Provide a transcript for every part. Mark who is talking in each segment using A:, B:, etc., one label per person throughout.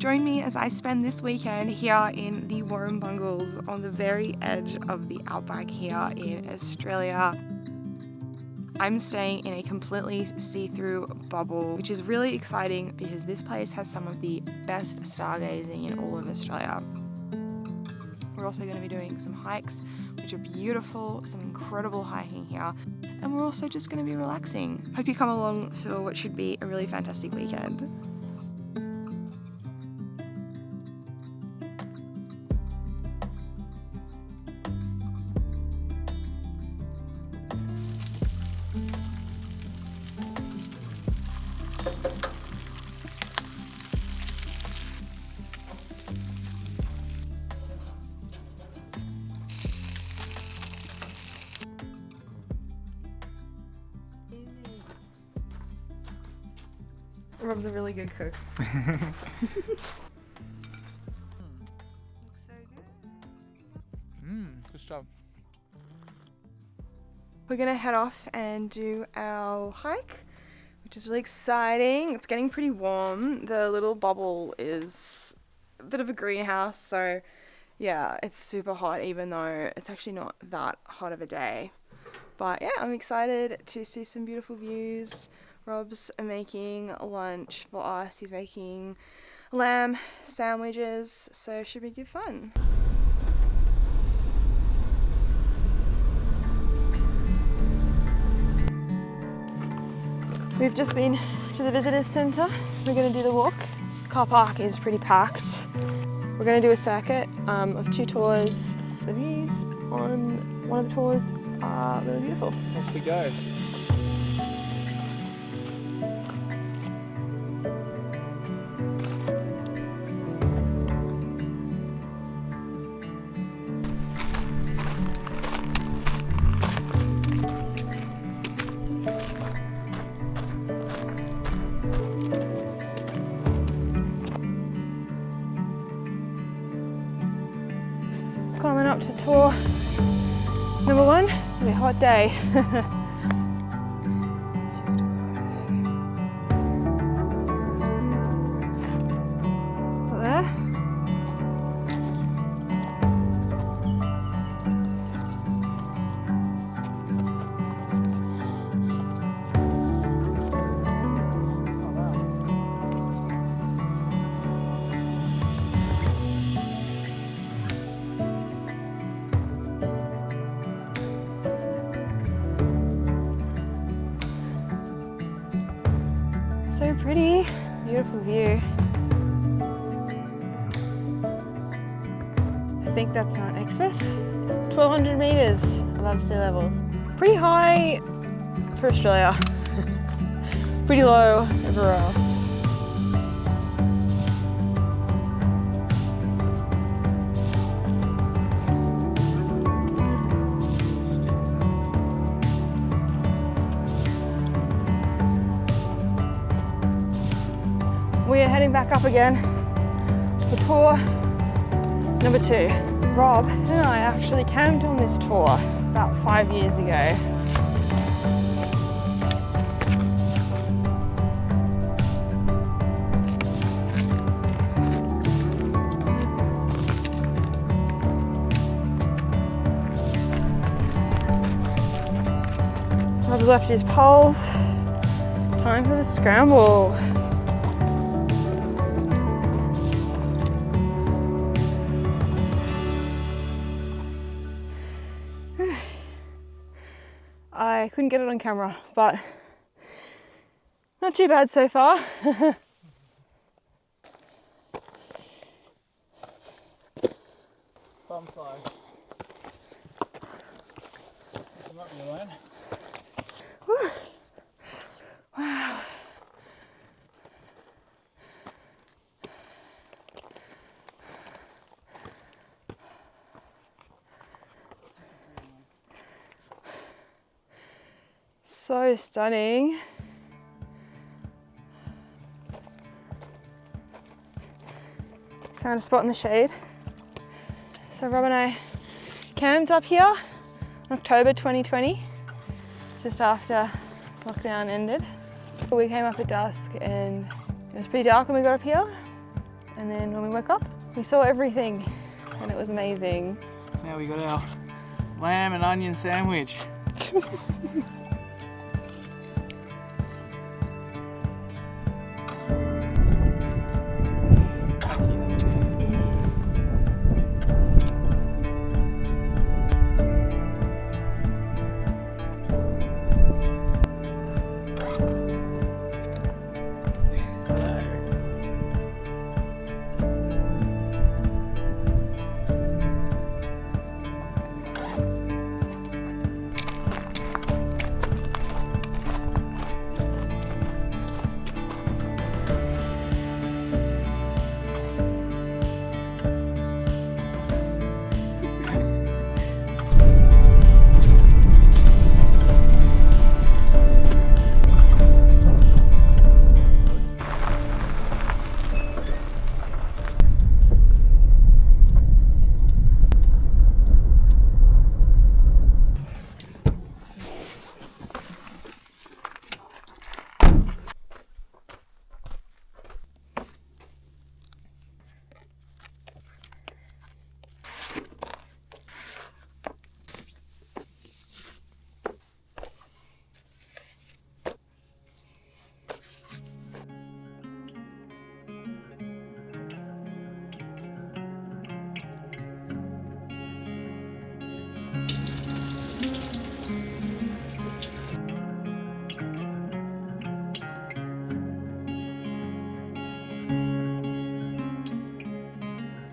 A: Join me as I spend this weekend here in the Warrumbungles on the very edge of the outback here in Australia. I'm staying in a completely see-through bubble, which is really exciting because this place has some of the best stargazing in all of Australia. We're also going to be doing some hikes, which are beautiful, some incredible hiking here, and we're also just going to be relaxing. Hope you come along for what should be a really fantastic weekend. Rob's a really good cook. Looks so good.
B: Good stuff.
A: We're gonna head off and do our hike, which is really exciting. It's getting pretty warm. The little bubble is a bit of a greenhouse, so yeah, it's super hot even though it's actually not that hot of a day. But yeah, I'm excited to see some beautiful views. Rob's making lunch for us. He's making lamb sandwiches, so it should be good fun. We've just been to the visitors centre. We're going to do the walk. Car park is pretty packed. We're going to do a circuit of 2 tours. The views on one of the tours are really beautiful.
B: Off we go.
A: Climbing up to tour number 1. It'll be a hot day. There. So pretty, beautiful view. I think that's Mount Exmouth, 1,200 metres above sea level. Pretty high for Australia, pretty low everywhere else. We are heading back up again for tour number 2. Rob and I actually camped on this tour about 5 years ago. Rob's left his poles. Time for the scramble. I couldn't get it on camera, but not too bad so far.
B: Bum slide. I'm not really alone.
A: Wow. So stunning. Just found a spot in the shade. So Rob and I camped up here in October 2020, just after lockdown ended. We came up at dusk and it was pretty dark when we got up here. And then when we woke up, we saw everything and it was amazing.
B: Now we got our lamb and onion sandwich.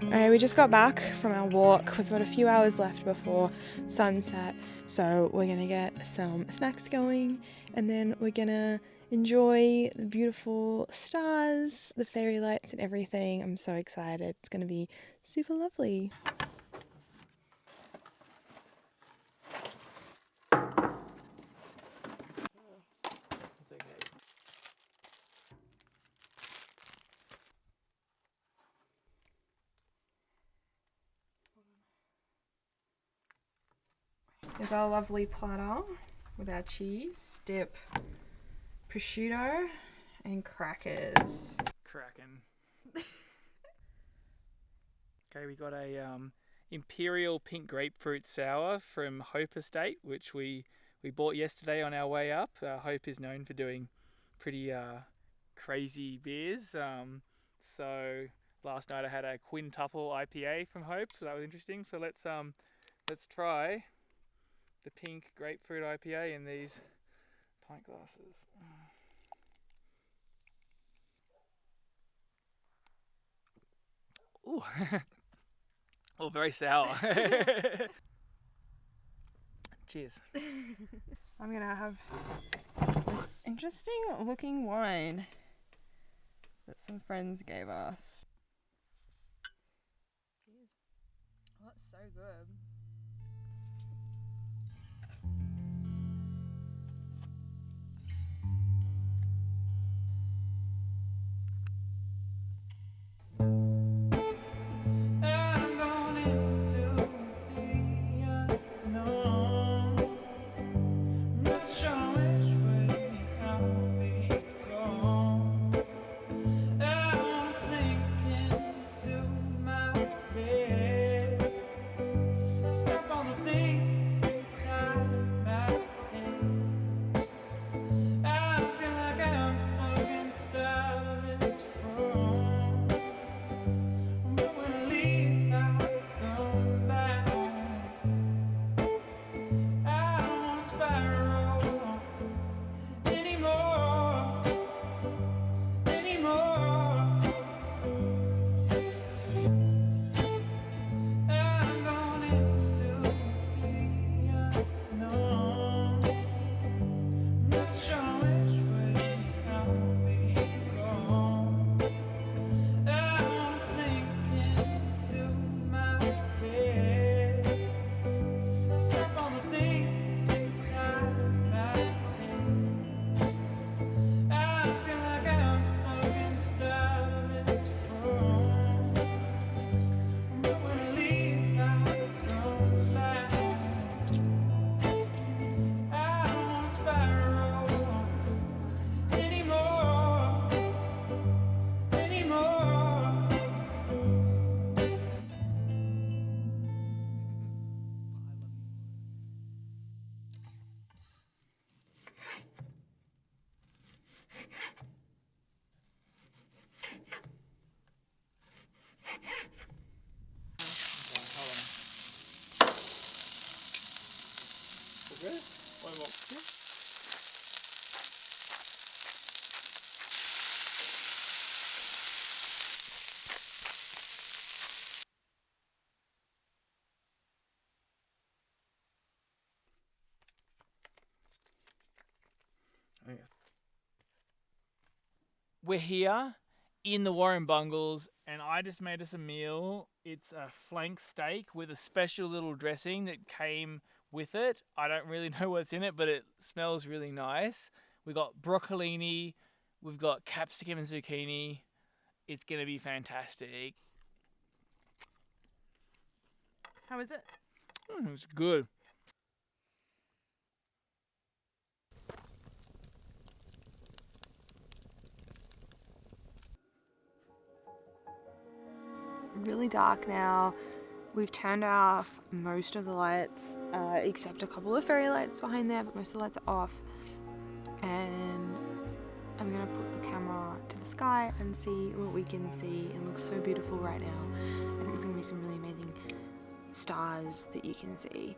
A: Alright, we just got back from our walk. We've got a few hours left before sunset, so we're gonna get some snacks going and then we're gonna enjoy the beautiful stars, the fairy lights and everything. I'm so excited. It's gonna be super lovely. Here's our lovely platter with our cheese, dip, prosciutto, and crackers.
B: Cracking. Okay, we got a imperial pink grapefruit sour from Hope Estate, which we bought yesterday on our way up. Hope is known for doing pretty crazy beers. So last night I had a quintuple IPA from Hope, so that was interesting. So let's try the pink grapefruit IPA in these pint glasses. Ooh. Oh, very sour. Cheers.
A: I'm gonna have this interesting looking wine that some friends gave us. Cheers. Oh, that's so good.
B: Good. One more. Okay. We're here in the Warrumbungles, and I just made us a meal. It's a flank steak with a special little dressing that came with it. I don't really know what's in it, but it smells really nice. We've got broccolini, we've got capsicum and zucchini. It's gonna be fantastic. How is it? It's good.
A: Really dark now. We've turned off most of the lights, except a couple of fairy lights behind there, but most of the lights are off. And I'm gonna put the camera to the sky and see what we can see. It looks so beautiful right now. I think there's gonna be some really amazing stars that you can see.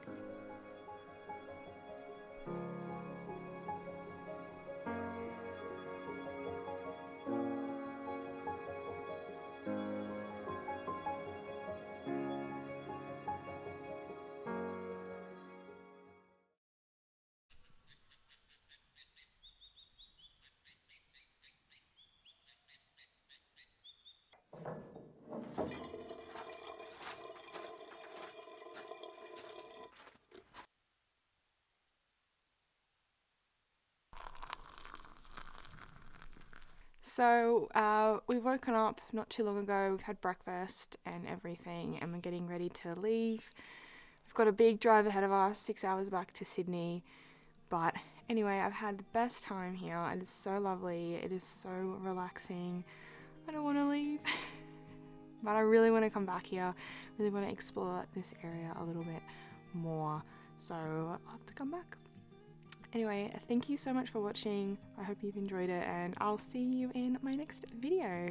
A: So we've woken up not too long ago, we've had breakfast and everything, and we're getting ready to leave. We've got a big drive ahead of us, 6 hours back to Sydney. But anyway, I've had the best time here. It is so lovely, it is so relaxing. I don't want to leave. But I really want to come back here, really want to explore this area a little bit more. So I'll have to come back. Anyway, thank you so much for watching. I hope you've enjoyed it, and I'll see you in my next video.